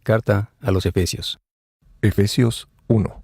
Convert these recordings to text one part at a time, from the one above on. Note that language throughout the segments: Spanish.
Carta a los Efesios. Efesios 1.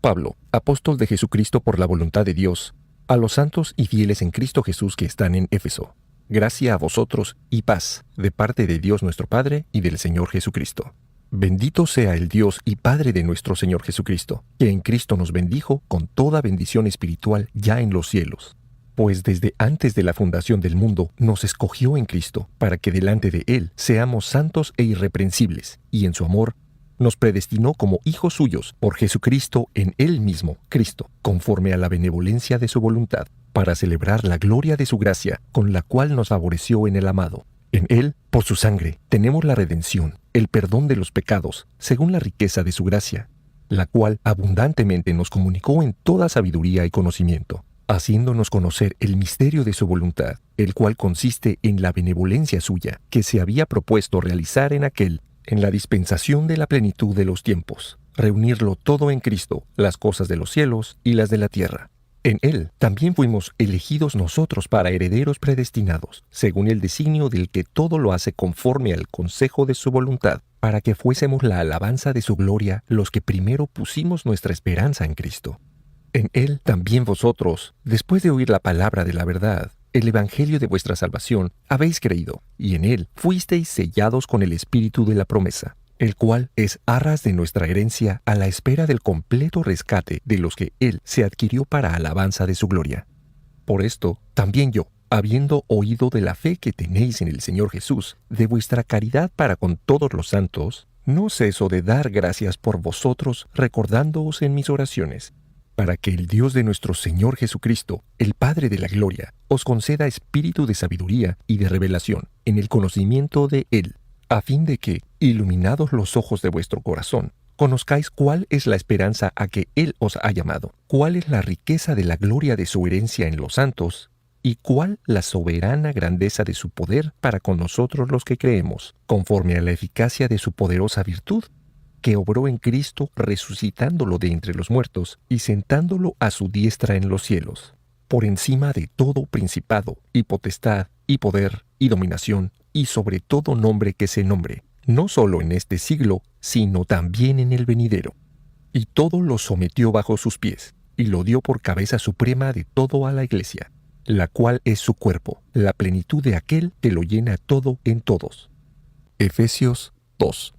Pablo, apóstol de Jesucristo por la voluntad de Dios, a los santos y fieles en Cristo Jesús que están en Éfeso. Gracia a vosotros y paz, de parte de Dios nuestro Padre y del Señor Jesucristo. Bendito sea el Dios y Padre de nuestro Señor Jesucristo, que en Cristo nos bendijo con toda bendición espiritual ya en los cielos. Pues desde antes de la fundación del mundo nos escogió en Cristo, para que delante de Él seamos santos e irreprensibles, y en su amor nos predestinó como hijos suyos por Jesucristo en Él mismo, Cristo, conforme a la benevolencia de su voluntad, para celebrar la gloria de su gracia, con la cual nos favoreció en el amado. En Él, por su sangre, tenemos la redención, el perdón de los pecados, según la riqueza de su gracia, la cual abundantemente nos comunicó en toda sabiduría y conocimiento, haciéndonos conocer el misterio de su voluntad, el cual consiste en la benevolencia suya, que se había propuesto realizar en la dispensación de la plenitud de los tiempos, reunirlo todo en Cristo, las cosas de los cielos y las de la tierra. En Él también fuimos elegidos nosotros para herederos predestinados, según el designio del que todo lo hace conforme al consejo de su voluntad, para que fuésemos la alabanza de su gloria los que primero pusimos nuestra esperanza en Cristo. En Él también vosotros, después de oír la palabra de la verdad, el evangelio de vuestra salvación, habéis creído, y en Él fuisteis sellados con el Espíritu de la promesa, el cual es arras de nuestra herencia a la espera del completo rescate de los que Él se adquirió para alabanza de su gloria. Por esto, también yo, habiendo oído de la fe que tenéis en el Señor Jesús, de vuestra caridad para con todos los santos, no ceso de dar gracias por vosotros, recordándoos en mis oraciones, para que el Dios de nuestro Señor Jesucristo, el Padre de la gloria, os conceda espíritu de sabiduría y de revelación en el conocimiento de Él, a fin de que, iluminados los ojos de vuestro corazón, conozcáis cuál es la esperanza a que Él os ha llamado, cuál es la riqueza de la gloria de su herencia en los santos, y cuál la soberana grandeza de su poder para con nosotros los que creemos, conforme a la eficacia de su poderosa virtud, que obró en Cristo resucitándolo de entre los muertos y sentándolo a su diestra en los cielos, por encima de todo principado y potestad y poder y dominación y sobre todo nombre que se nombre, no solo en este siglo, sino también en el venidero. Y todo lo sometió bajo sus pies, y lo dio por cabeza suprema de todo a la Iglesia, la cual es su cuerpo, la plenitud de aquel que lo llena todo en todos. Efesios 2.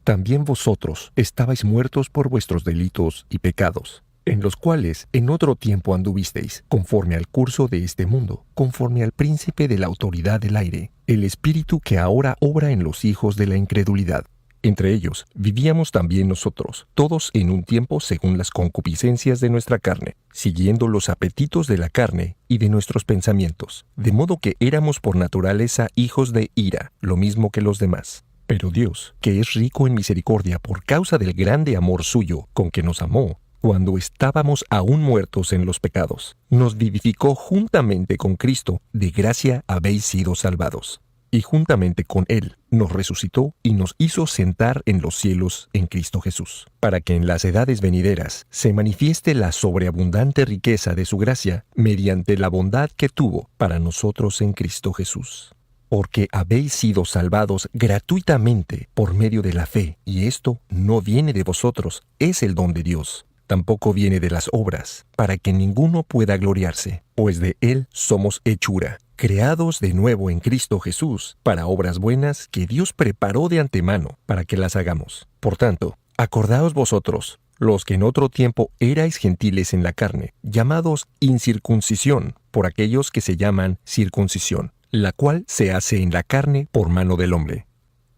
También vosotros estabais muertos por vuestros delitos y pecados, en los cuales en otro tiempo anduvisteis, conforme al curso de este mundo, conforme al príncipe de la autoridad del aire, el espíritu que ahora obra en los hijos de la incredulidad. Entre ellos vivíamos también nosotros, todos en un tiempo según las concupiscencias de nuestra carne, siguiendo los apetitos de la carne y de nuestros pensamientos, de modo que éramos por naturaleza hijos de ira, lo mismo que los demás. Pero Dios, que es rico en misericordia por causa del grande amor suyo con que nos amó, cuando estábamos aún muertos en los pecados, nos vivificó juntamente con Cristo, de gracia habéis sido salvados. Y juntamente con Él nos resucitó y nos hizo sentar en los cielos en Cristo Jesús, para que en las edades venideras se manifieste la sobreabundante riqueza de su gracia mediante la bondad que tuvo para nosotros en Cristo Jesús. Porque habéis sido salvados gratuitamente por medio de la fe, y esto no viene de vosotros, es el don de Dios. Tampoco viene de las obras, para que ninguno pueda gloriarse, pues de Él somos hechura, creados de nuevo en Cristo Jesús, para obras buenas que Dios preparó de antemano para que las hagamos. Por tanto, acordaos vosotros, los que en otro tiempo erais gentiles en la carne, llamados incircuncisión, por aquellos que se llaman circuncisión, la cual se hace en la carne por mano del hombre.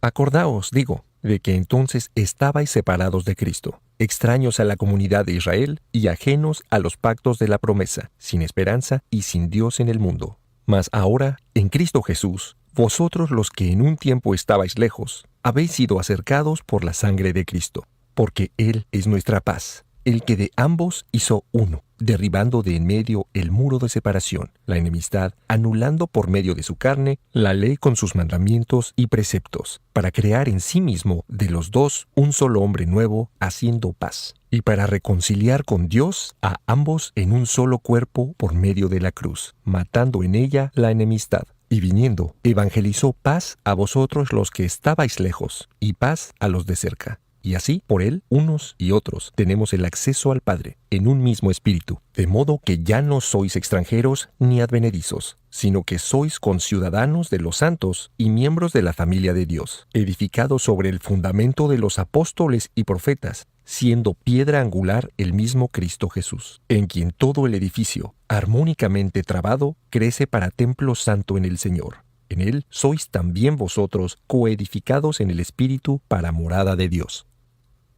Acordaos, digo, de que entonces estabais separados de Cristo, extraños a la comunidad de Israel y ajenos a los pactos de la promesa, sin esperanza y sin Dios en el mundo. Mas ahora, en Cristo Jesús, vosotros los que en un tiempo estabais lejos, habéis sido acercados por la sangre de Cristo, porque Él es nuestra paz, el que de ambos hizo uno, derribando de en medio el muro de separación, la enemistad, anulando por medio de su carne la ley con sus mandamientos y preceptos, para crear en sí mismo de los dos un solo hombre nuevo, haciendo paz, y para reconciliar con Dios a ambos en un solo cuerpo por medio de la cruz, matando en ella la enemistad. Y viniendo, evangelizó paz a vosotros los que estabais lejos, y paz a los de cerca. Y así, por él, unos y otros, tenemos el acceso al Padre, en un mismo espíritu, de modo que ya no sois extranjeros ni advenedizos, sino que sois conciudadanos de los santos y miembros de la familia de Dios, edificados sobre el fundamento de los apóstoles y profetas, siendo piedra angular el mismo Cristo Jesús, en quien todo el edificio, armónicamente trabado, crece para templo santo en el Señor. En él sois también vosotros coedificados en el Espíritu para morada de Dios.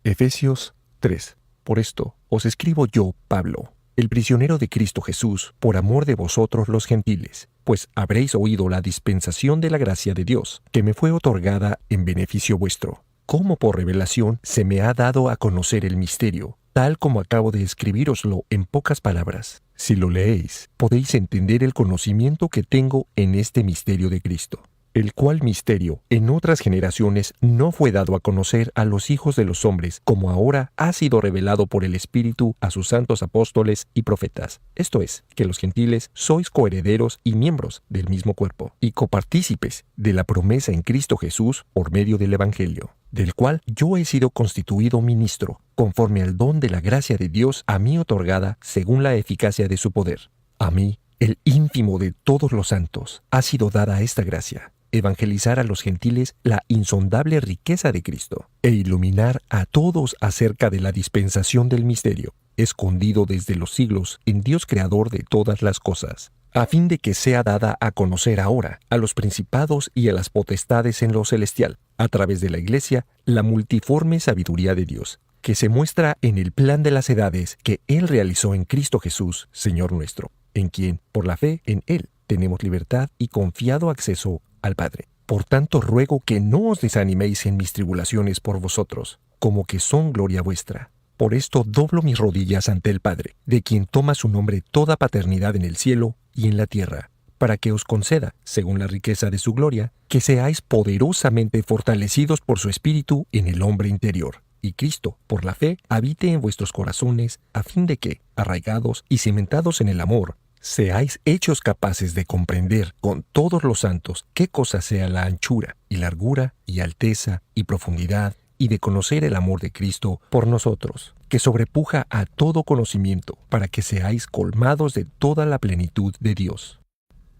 Efesios 3. Por esto os escribo yo, Pablo, el prisionero de Cristo Jesús, por amor de vosotros los gentiles, pues habréis oído la dispensación de la gracia de Dios, que me fue otorgada en beneficio vuestro. Como por revelación se me ha dado a conocer el misterio, tal como acabo de escribíroslo en pocas palabras. Si lo leéis, podéis entender el conocimiento que tengo en este misterio de Cristo, el cual misterio en otras generaciones no fue dado a conocer a los hijos de los hombres, como ahora ha sido revelado por el Espíritu a sus santos apóstoles y profetas. Esto es, que los gentiles sois coherederos y miembros del mismo cuerpo, y copartícipes de la promesa en Cristo Jesús por medio del Evangelio, del cual yo he sido constituido ministro, conforme al don de la gracia de Dios a mí otorgada según la eficacia de su poder. A mí, el ínfimo de todos los santos, ha sido dada esta gracia: evangelizar a los gentiles la insondable riqueza de Cristo, e iluminar a todos acerca de la dispensación del misterio, escondido desde los siglos en Dios creador de todas las cosas, a fin de que sea dada a conocer ahora a los principados y a las potestades en lo celestial, a través de la Iglesia, la multiforme sabiduría de Dios, que se muestra en el plan de las edades que Él realizó en Cristo Jesús, Señor nuestro, en quien, por la fe en Él, tenemos libertad y confiado acceso al Padre. Por tanto, ruego que no os desaniméis en mis tribulaciones por vosotros, como que son gloria vuestra. Por esto doblo mis rodillas ante el Padre, de quien toma su nombre toda paternidad en el cielo y en la tierra, para que os conceda, según la riqueza de su gloria, que seáis poderosamente fortalecidos por su Espíritu en el hombre interior, y Cristo, por la fe, habite en vuestros corazones, a fin de que, arraigados y cimentados en el amor, seáis hechos capaces de comprender con todos los santos qué cosa sea la anchura y largura y alteza y profundidad, y de conocer el amor de Cristo por nosotros, que sobrepuja a todo conocimiento, para que seáis colmados de toda la plenitud de Dios.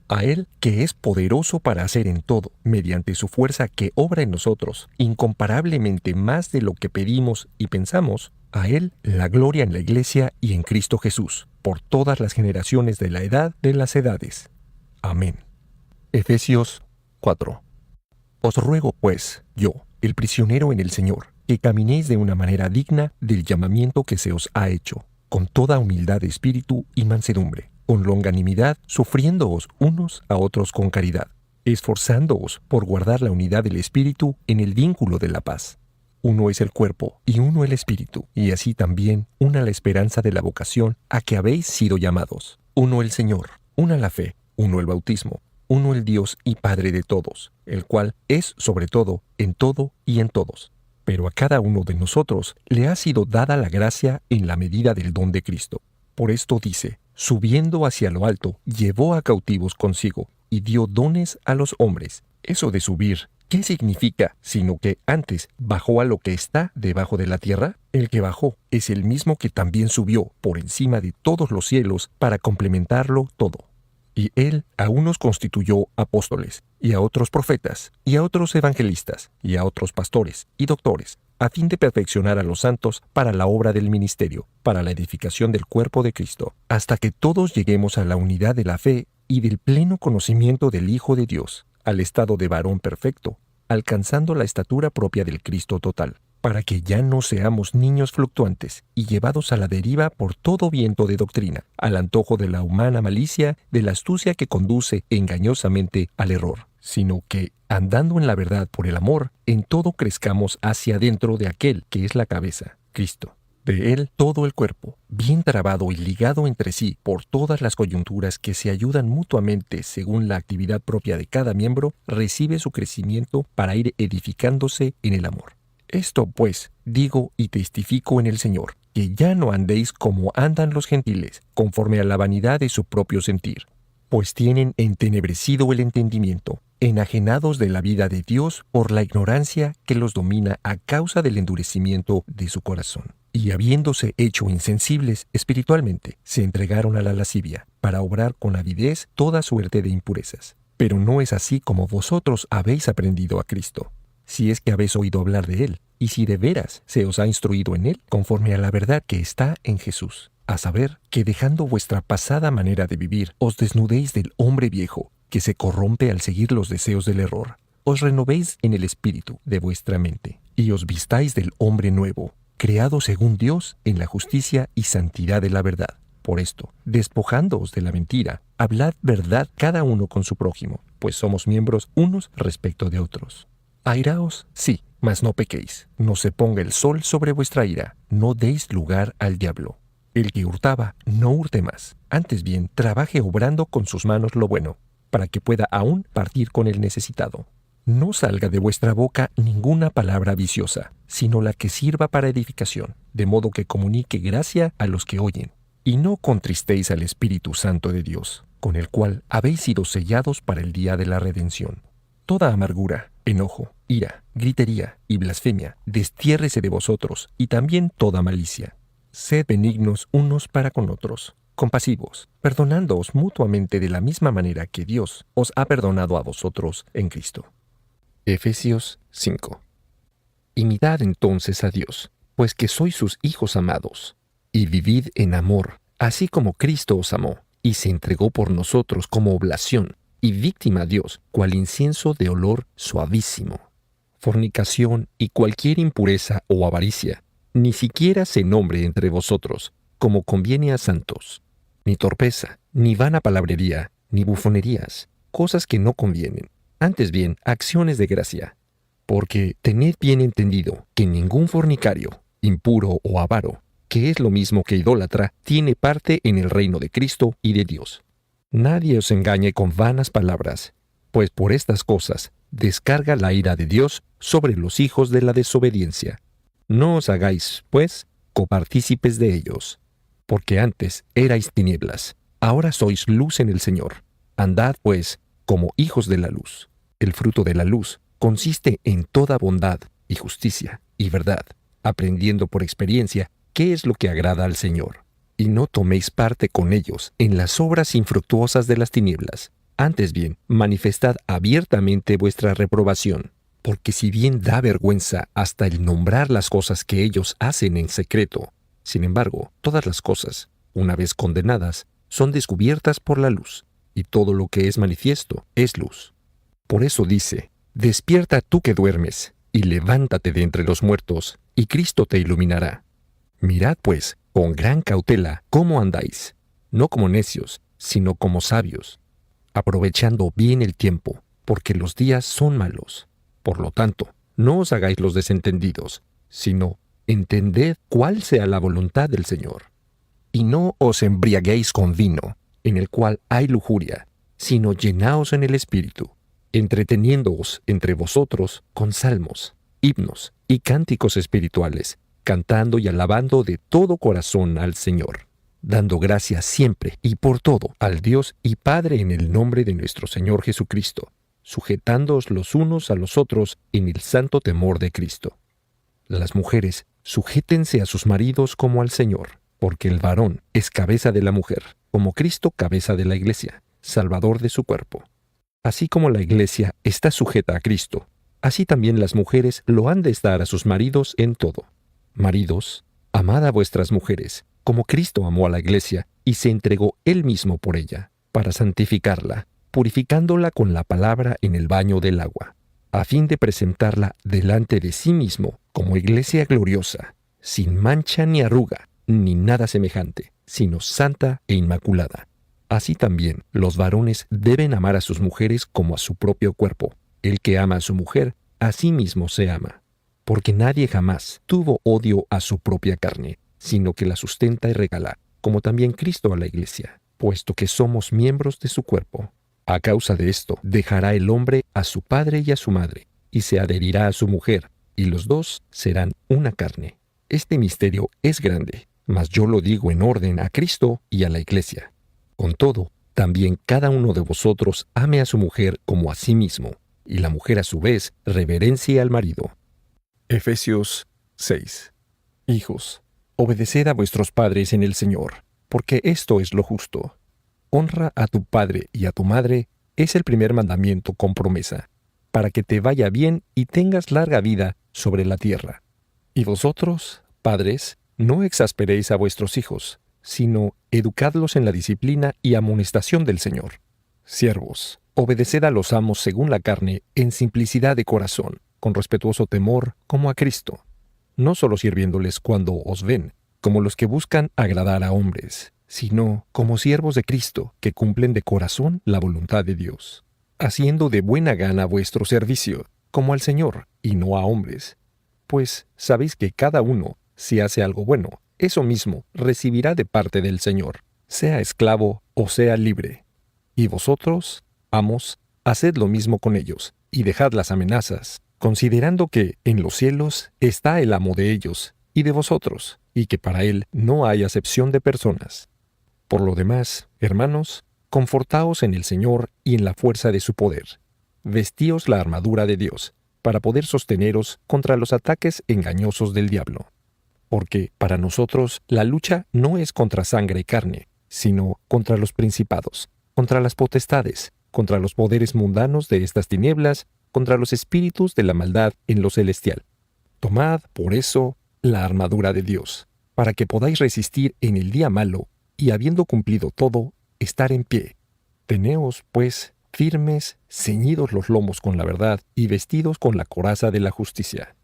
A Él, que es poderoso para hacer en todo, mediante su fuerza que obra en nosotros, incomparablemente más de lo que pedimos y pensamos, a Él la gloria en la Iglesia y en Cristo Jesús, por todas las generaciones de la edad de las edades. Amén. Efesios 4. Os ruego, pues, yo, el prisionero en el Señor, que caminéis de una manera digna del llamamiento que se os ha hecho, con toda humildad de espíritu y mansedumbre, con longanimidad, sufriéndoos unos a otros con caridad, esforzándoos por guardar la unidad del espíritu en el vínculo de la paz. Uno es el cuerpo y uno el espíritu, y así también una la esperanza de la vocación a que habéis sido llamados. Uno el Señor, una la fe, uno el bautismo, uno el Dios y Padre de todos, el cual es sobre todo, en todo y en todos. Pero a cada uno de nosotros le ha sido dada la gracia en la medida del don de Cristo. Por esto dice: subiendo hacia lo alto, llevó a cautivos consigo, y dio dones a los hombres. Eso de subir, ¿qué significa? Sino que antes bajó a lo que está debajo de la tierra. El que bajó es el mismo que también subió por encima de todos los cielos para complementarlo todo. Y Él a unos constituyó apóstoles, y a otros profetas, y a otros evangelistas, y a otros pastores y doctores, a fin de perfeccionar a los santos para la obra del ministerio, para la edificación del cuerpo de Cristo, hasta que todos lleguemos a la unidad de la fe y del pleno conocimiento del Hijo de Dios, al estado de varón perfecto, alcanzando la estatura propia del Cristo total, para que ya no seamos niños fluctuantes y llevados a la deriva por todo viento de doctrina, al antojo de la humana malicia, de la astucia que conduce engañosamente al error, sino que, andando en la verdad por el amor, en todo crezcamos hacia adentro de aquel que es la cabeza, Cristo. De Él todo el cuerpo, bien trabado y ligado entre sí por todas las coyunturas que se ayudan mutuamente según la actividad propia de cada miembro, recibe su crecimiento para ir edificándose en el amor. Esto, pues, digo y testifico en el Señor, que ya no andéis como andan los gentiles, conforme a la vanidad de su propio sentir, pues tienen entenebrecido el entendimiento, enajenados de la vida de Dios por la ignorancia que los domina a causa del endurecimiento de su corazón. Y habiéndose hecho insensibles espiritualmente, se entregaron a la lascivia, para obrar con avidez toda suerte de impurezas. Pero no es así como vosotros habéis aprendido a Cristo, si es que habéis oído hablar de Él, y si de veras se os ha instruido en Él, conforme a la verdad que está en Jesús. A saber, que dejando vuestra pasada manera de vivir, os desnudéis del hombre viejo, que se corrompe al seguir los deseos del error. Os renovéis en el espíritu de vuestra mente, y os vistáis del hombre nuevo, creado según Dios en la justicia y santidad de la verdad. Por esto, despojándoos de la mentira, hablad verdad cada uno con su prójimo, pues somos miembros unos respecto de otros. Airaos, sí, mas no pequéis. No se ponga el sol sobre vuestra ira, no deis lugar al diablo. El que hurtaba, no hurte más. Antes bien, trabaje obrando con sus manos lo bueno, para que pueda aún partir con el necesitado. No salga de vuestra boca ninguna palabra viciosa, sino la que sirva para edificación, de modo que comunique gracia a los que oyen. Y no contristéis al Espíritu Santo de Dios, con el cual habéis sido sellados para el día de la redención. Toda amargura, enojo, ira, gritería y blasfemia, destiérrese de vosotros, y también toda malicia. Sed benignos unos para con otros, compasivos, perdonándoos mutuamente de la misma manera que Dios os ha perdonado a vosotros en Cristo. Efesios 5. Imitad entonces a Dios, pues que sois sus hijos amados, y vivid en amor, así como Cristo os amó, y se entregó por nosotros como oblación y víctima a Dios, cual incienso de olor suavísimo. Fornicación y cualquier impureza o avaricia, ni siquiera se nombre entre vosotros, como conviene a santos, ni torpeza, ni vana palabrería, ni bufonerías, cosas que no convienen, antes bien acciones de gracia. Porque tened bien entendido que ningún fornicario, impuro o avaro, que es lo mismo que idólatra, tiene parte en el reino de Cristo y de Dios. Nadie os engañe con vanas palabras, pues por estas cosas descarga la ira de Dios sobre los hijos de la desobediencia. No os hagáis, pues, copartícipes de ellos, porque antes erais tinieblas, ahora sois luz en el Señor. Andad, pues, como hijos de la luz. El fruto de la luz consiste en toda bondad y justicia y verdad, aprendiendo por experiencia qué es lo que agrada al Señor. Y no toméis parte con ellos en las obras infructuosas de las tinieblas. Antes bien, manifestad abiertamente vuestra reprobación. Porque si bien da vergüenza hasta el nombrar las cosas que ellos hacen en secreto, sin embargo, todas las cosas, una vez condenadas, son descubiertas por la luz, y todo lo que es manifiesto es luz. Por eso dice, despierta tú que duermes, y levántate de entre los muertos, y Cristo te iluminará. Mirad, pues, con gran cautela cómo andáis, no como necios, sino como sabios, aprovechando bien el tiempo, porque los días son malos. Por lo tanto, no os hagáis los desentendidos, sino entended cuál sea la voluntad del Señor. Y no os embriaguéis con vino, en el cual hay lujuria, sino llenaos en el Espíritu, entreteniéndoos entre vosotros con salmos, himnos y cánticos espirituales, cantando y alabando de todo corazón al Señor, dando gracias siempre y por todo al Dios y Padre en el nombre de nuestro Señor Jesucristo, sujetándoos los unos a los otros en el santo temor de Cristo. Las mujeres, sujétense a sus maridos como al Señor, porque el varón es cabeza de la mujer, como Cristo cabeza de la iglesia, salvador de su cuerpo. Así como la iglesia está sujeta a Cristo, así también las mujeres lo han de estar a sus maridos en todo. Maridos, amad a vuestras mujeres, como Cristo amó a la iglesia y se entregó él mismo por ella, para santificarla, purificándola con la palabra en el baño del agua, a fin de presentarla delante de sí mismo como iglesia gloriosa, sin mancha ni arruga, ni nada semejante, sino santa e inmaculada. Así también los varones deben amar a sus mujeres como a su propio cuerpo. El que ama a su mujer, a sí mismo se ama. Porque nadie jamás tuvo odio a su propia carne, sino que la sustenta y regala, como también Cristo a la iglesia, puesto que somos miembros de su cuerpo. A causa de esto, dejará el hombre a su padre y a su madre, y se adherirá a su mujer, y los dos serán una carne. Este misterio es grande, mas yo lo digo en orden a Cristo y a la iglesia. Con todo, también cada uno de vosotros ame a su mujer como a sí mismo, y la mujer a su vez reverencie al marido. Efesios 6. Hijos, obedeced a vuestros padres en el Señor, porque esto es lo justo. Honra a tu padre y a tu madre es el primer mandamiento con promesa, para que te vaya bien y tengas larga vida sobre la tierra. Y vosotros, padres, no exasperéis a vuestros hijos, sino educadlos en la disciplina y amonestación del Señor. Siervos, obedeced a los amos según la carne, en simplicidad de corazón, con respetuoso temor, como a Cristo, no solo sirviéndoles cuando os ven, como los que buscan agradar a hombres, sino como siervos de Cristo, que cumplen de corazón la voluntad de Dios, haciendo de buena gana vuestro servicio, como al Señor, y no a hombres. Pues sabéis que cada uno, si hace algo bueno, eso mismo recibirá de parte del Señor, sea esclavo o sea libre. Y vosotros, amos, haced lo mismo con ellos, y dejad las amenazas, considerando que en los cielos está el amo de ellos y de vosotros, y que para él no hay acepción de personas. Por lo demás, hermanos, confortaos en el Señor y en la fuerza de su poder. Vestíos la armadura de Dios, para poder sosteneros contra los ataques engañosos del diablo. Porque para nosotros la lucha no es contra sangre y carne, sino contra los principados, contra las potestades, contra los poderes mundanos de estas tinieblas, contra los espíritus de la maldad en lo celestial. Tomad, por eso, la armadura de Dios, para que podáis resistir en el día malo, y habiendo cumplido todo, estar en pie. Teneos, pues, firmes, ceñidos los lomos con la verdad, y vestidos con la coraza de la justicia,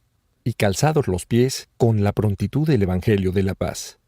y calzados los pies con la prontitud del Evangelio de la paz.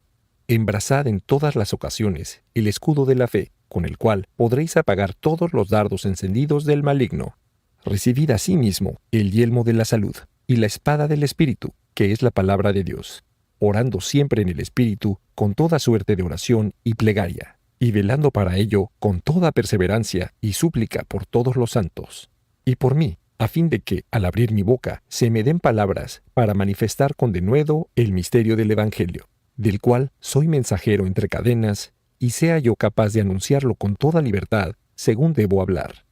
Embrazad en todas las ocasiones el escudo de la fe, con el cual podréis apagar todos los dardos encendidos del maligno. Recibid asimismo el yelmo de la salud y la espada del Espíritu, que es la palabra de Dios, orando siempre en el Espíritu con toda suerte de oración y plegaria, y velando para ello con toda perseverancia y súplica por todos los santos, y por mí, a fin de que, al abrir mi boca, se me den palabras para manifestar con denuedo el misterio del Evangelio, del cual soy mensajero entre cadenas, y sea yo capaz de anunciarlo con toda libertad, según debo hablar,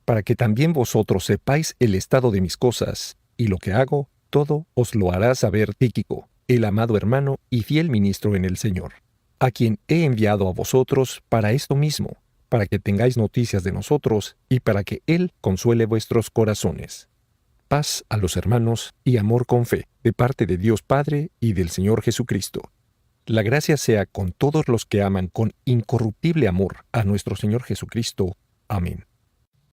para que también vosotros sepáis el estado de mis cosas, y lo que hago, todo os lo hará saber Tíquico, el amado hermano y fiel ministro en el Señor, a quien he enviado a vosotros para esto mismo, para que tengáis noticias de nosotros y para que Él consuele vuestros corazones. Paz a los hermanos y amor con fe, de parte de Dios Padre y del Señor Jesucristo. La gracia sea con todos los que aman con incorruptible amor a nuestro Señor Jesucristo. Amén.